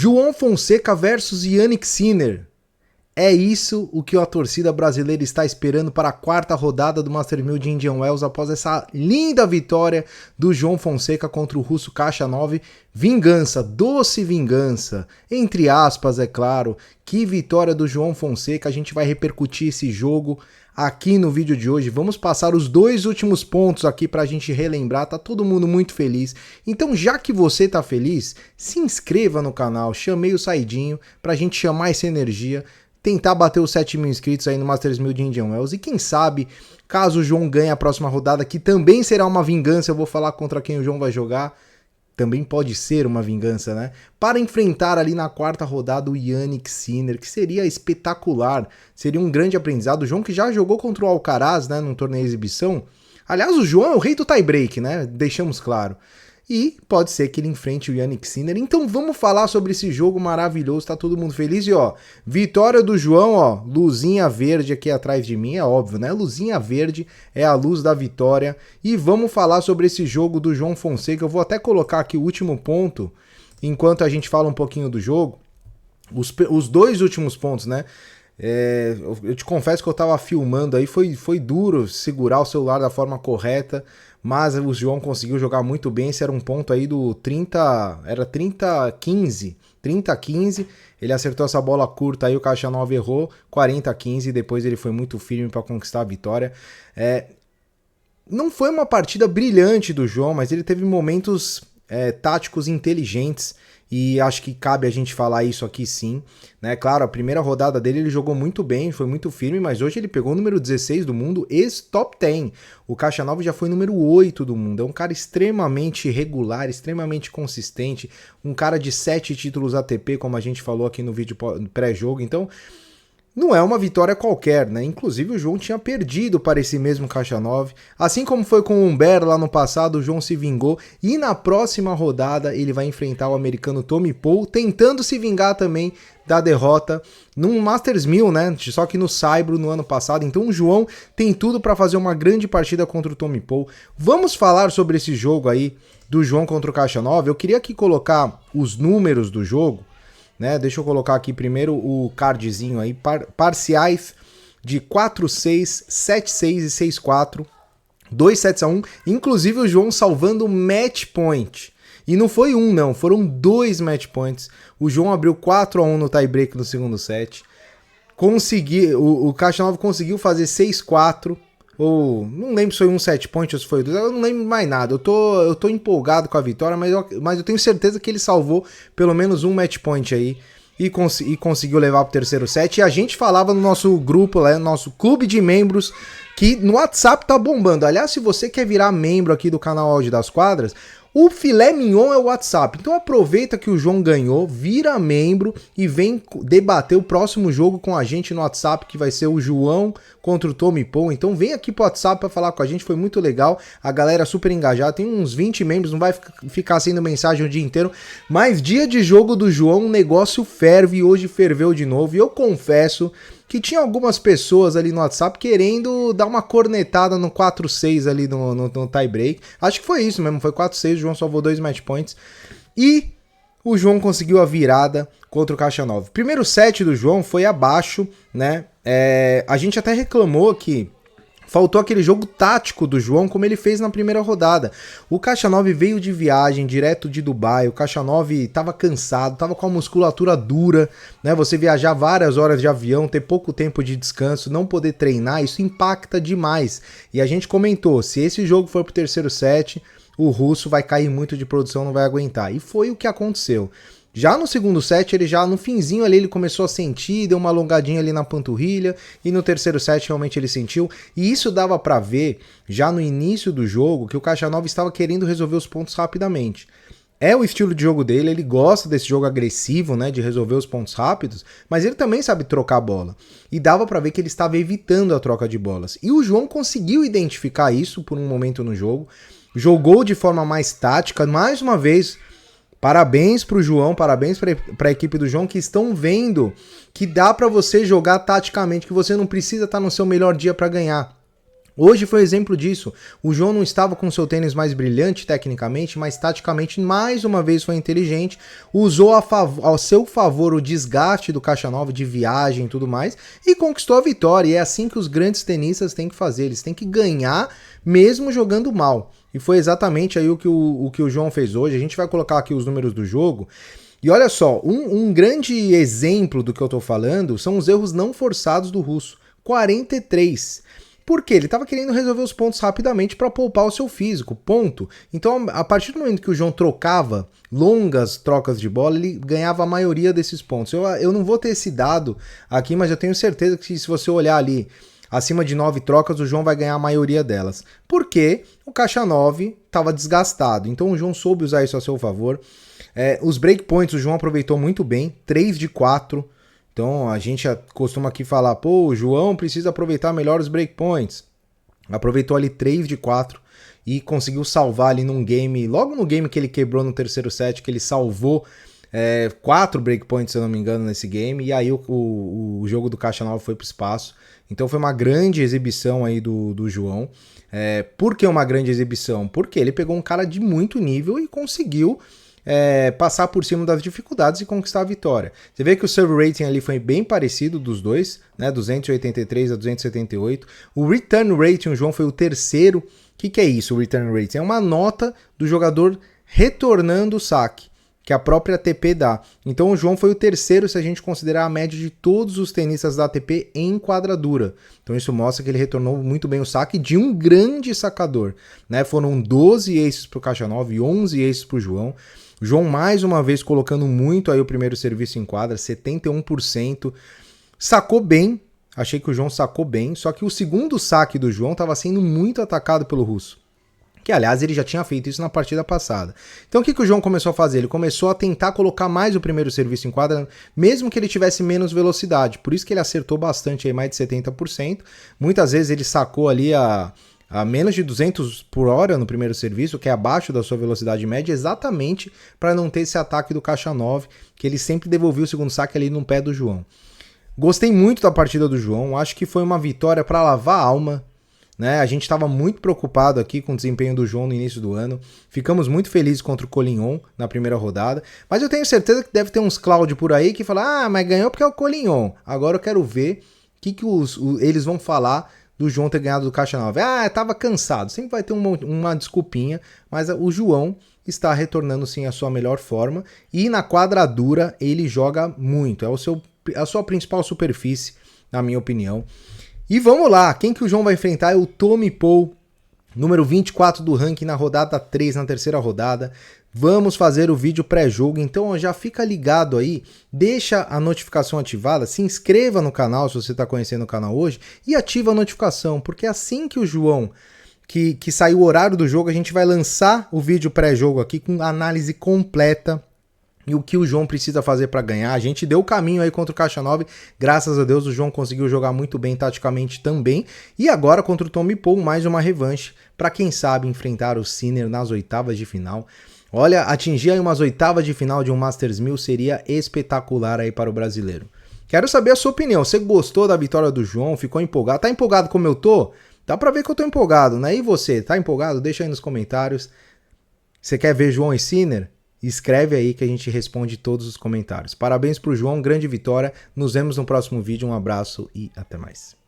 João Fonseca versus Jannik Sinner. É isso o que a torcida brasileira está esperando para a quarta rodada do Master 1000 de Indian Wells após essa linda vitória do João Fonseca contra o russo Khachanov. Vingança, doce vingança, entre aspas, é claro. Que vitória do João Fonseca, a gente vai repercutir esse jogo aqui no vídeo de hoje. Vamos passar os dois últimos pontos aqui para a gente relembrar, tá todo mundo muito feliz. Então, já que você tá feliz, se inscreva no canal, chamei o Saidinho para a gente chamar essa energia, tentar bater os 7 mil inscritos aí no Masters 1000 de Indian Wells. E quem sabe, caso o João ganhe a próxima rodada, que também será uma vingança, eu vou falar contra quem o João vai jogar, também pode ser uma vingança, né? Para enfrentar ali na quarta rodada o Jannik Sinner, que seria espetacular, seria um grande aprendizado. O João que já jogou contra o Alcaraz, né, num torneio de exibição. Aliás, o João é o rei do tie-break, né? Deixamos claro. E pode ser que ele enfrente o Jannik Sinner. Então vamos falar sobre esse jogo maravilhoso, tá todo mundo feliz. E ó, vitória do João, ó, luzinha verde aqui atrás de mim, é óbvio, né? Luzinha verde é a luz da vitória. E vamos falar sobre esse jogo do João Fonseca. Eu vou até colocar aqui o último ponto, enquanto a gente fala um pouquinho do jogo. Os dois últimos pontos, né? Eu te confesso que eu tava filmando aí, foi duro segurar o celular da forma correta, mas o João conseguiu jogar muito bem. Esse era um ponto aí do 30-15, ele acertou essa bola curta aí, o Khachanov errou, 40-15, depois ele foi muito firme para conquistar a vitória. Não foi uma partida brilhante do João, mas ele teve momentos táticos inteligentes, e acho que cabe a gente falar isso aqui sim, né? Claro, a primeira rodada dele ele jogou muito bem, foi muito firme, mas hoje ele pegou o número 16 do mundo, ex-top 10. O Khachanov já foi número 8 do mundo, é um cara extremamente regular, extremamente consistente, um cara de 7 títulos ATP, como a gente falou aqui no vídeo pré-jogo, então não é uma vitória qualquer, né? Inclusive o João tinha perdido para esse mesmo Khachanov. Assim como foi com o Humbert lá no passado, o João se vingou. E na próxima rodada ele vai enfrentar o americano Tommy Paul, tentando se vingar também da derrota num Masters 1000, né? Só que no Saibro no ano passado. Então o João tem tudo para fazer uma grande partida contra o Tommy Paul. Vamos falar sobre esse jogo aí do João contra o Khachanov. Eu queria aqui colocar os números do jogo, né? Deixa eu colocar aqui primeiro o cardzinho aí, parciais de 4-6, 7-6 e 6-4, 2-7-1, inclusive o João salvando match point. E não foi um não, foram 2 match points. O João abriu 4-1 no tie-break no segundo set. O Khachanov conseguiu fazer 6-4, ou não lembro se foi um set point ou se foi 2, eu não lembro mais nada. Eu tô empolgado com a vitória, mas eu tenho certeza que ele salvou pelo menos um match point aí e conseguiu levar pro terceiro set. E a gente falava no nosso grupo, no nosso clube de membros, que no WhatsApp tá bombando. Aliás, se você quer virar membro aqui do canal Auge das Quadras, o filé mignon é o WhatsApp. Então aproveita que o João ganhou, vira membro e vem debater o próximo jogo com a gente no WhatsApp, que vai ser o João contra o Tommy Paul. Então vem aqui pro WhatsApp para falar com a gente, foi muito legal. A galera super engajada, tem uns 20 membros, não vai ficar sendo mensagem o dia inteiro. Mas dia de jogo do João, o negócio ferve e hoje ferveu de novo. E eu confesso que tinha algumas pessoas ali no WhatsApp querendo dar uma cornetada no 4-6 ali no tie break. Acho que foi isso mesmo, foi 4-6, o João salvou 2 match points. E o João conseguiu a virada contra o Khachanov. Primeiro set do João foi abaixo, né? A gente até reclamou que faltou aquele jogo tático do João, como ele fez na primeira rodada. O Khachanov veio de viagem, direto de Dubai. O Khachanov estava cansado, estava com a musculatura dura, né? Você viajar várias horas de avião, ter pouco tempo de descanso, não poder treinar, isso impacta demais. E a gente comentou, se esse jogo for pro terceiro set, o russo vai cair muito de produção, não vai aguentar. E foi o que aconteceu. Já no segundo set, no finzinho ali, ele começou a sentir, deu uma alongadinha ali na panturrilha, e no terceiro set realmente ele sentiu, e isso dava pra ver, já no início do jogo, que o Khachanov estava querendo resolver os pontos rapidamente. É o estilo de jogo dele, ele gosta desse jogo agressivo, né, de resolver os pontos rápidos, mas ele também sabe trocar a bola. E dava pra ver que ele estava evitando a troca de bolas. E o João conseguiu identificar isso por um momento no jogo, jogou de forma mais tática, mais uma vez. Parabéns pro João, parabéns para a equipe do João, que estão vendo que dá para você jogar taticamente, que você não precisa estar no seu melhor dia para ganhar. Hoje foi exemplo disso. O João não estava com seu tênis mais brilhante tecnicamente, mas taticamente mais uma vez foi inteligente, usou ao seu favor o desgaste do Caixa Nova de viagem e tudo mais e conquistou a vitória. E é assim que os grandes tenistas têm que fazer, eles têm que ganhar mesmo jogando mal. E foi exatamente aí o que o João fez hoje. A gente vai colocar aqui os números do jogo. E olha só, um grande exemplo do que eu tô falando são os erros não forçados do russo. 43. Por quê? Ele estava querendo resolver os pontos rapidamente para poupar o seu físico, ponto. Então, a partir do momento que o João trocava longas trocas de bola, ele ganhava a maioria desses pontos. Eu não vou ter esse dado aqui, mas eu tenho certeza que se você olhar ali acima de 9 trocas, o João vai ganhar a maioria delas. Porque o Caixa 9 estava desgastado, então o João soube usar isso a seu favor. Os breakpoints o João aproveitou muito bem, 3 de 4. Então a gente costuma aqui falar, pô, o João precisa aproveitar melhor os breakpoints. Aproveitou ali 3 de 4 e conseguiu salvar ali num game, logo no game que ele quebrou no terceiro set, que ele salvou 4 breakpoints, se eu não me engano, nesse game, e aí o jogo do Caixa Nova foi pro espaço. Então foi uma grande exibição aí do João. Por que uma grande exibição? Porque ele pegou um cara de muito nível e conseguiu passar por cima das dificuldades e conquistar a vitória. Você vê que o serve rating ali foi bem parecido dos dois, né, 283 a 278. O return rating, o João foi o terceiro. O que é isso, o return rating? É uma nota do jogador retornando o saque, que a própria ATP dá. Então o João foi o terceiro se a gente considerar a média de todos os tenistas da ATP em quadradura. Então isso mostra que ele retornou muito bem o saque de um grande sacador, né? Foram 12 aces para o Caixa Nova e 11 aces para o João. O João mais uma vez colocando muito aí o primeiro serviço em quadra, 71%. Sacou bem, achei que o João sacou bem, só que o segundo saque do João estava sendo muito atacado pelo russo. Que, aliás, ele já tinha feito isso na partida passada. Então o que o João começou a fazer? Ele começou a tentar colocar mais o primeiro serviço em quadra, mesmo que ele tivesse menos velocidade. Por isso que ele acertou bastante, aí, mais de 70%. Muitas vezes ele sacou ali a menos de 200 por hora no primeiro serviço, que é abaixo da sua velocidade média, exatamente para não ter esse ataque do Caixa 9, que ele sempre devolvia o segundo saque ali no pé do João. Gostei muito da partida do João, acho que foi uma vitória para lavar a alma, né? A gente estava muito preocupado aqui com o desempenho do João no início do ano, ficamos muito felizes contra o Collignon na primeira rodada, mas eu tenho certeza que deve ter uns Cláudio por aí que falam, mas ganhou porque é o Collignon. Agora eu quero ver o que eles vão falar do João ter ganhado do Caixa 9. Tava cansado. Sempre vai ter uma desculpinha, mas o João está retornando sim à sua melhor forma e na quadradura ele joga muito. É a sua principal superfície, na minha opinião. E vamos lá, quem que o João vai enfrentar é o Tommy Paul, número 24 do ranking na rodada 3, na terceira rodada. Vamos fazer o vídeo pré-jogo, então já fica ligado aí, deixa a notificação ativada, se inscreva no canal se você está conhecendo o canal hoje e ativa a notificação, porque assim que o João, que sair o horário do jogo, a gente vai lançar o vídeo pré-jogo aqui com análise completa e o que o João precisa fazer para ganhar. A gente deu o caminho aí contra o Caixa 9, graças a Deus o João conseguiu jogar muito bem taticamente também, e agora contra o Tommy Paul mais uma revanche para quem sabe enfrentar o Sinner nas oitavas de final. Olha, atingir aí umas oitavas de final de um Masters 1000 seria espetacular aí para o brasileiro. Quero saber a sua opinião. Você gostou da vitória do João? Ficou empolgado? Tá empolgado como eu tô? Dá pra ver que eu tô empolgado, né? E você, tá empolgado? Deixa aí nos comentários. Você quer ver João e Sinner? Escreve aí que a gente responde todos os comentários. Parabéns pro João, grande vitória. Nos vemos no próximo vídeo. Um abraço e até mais.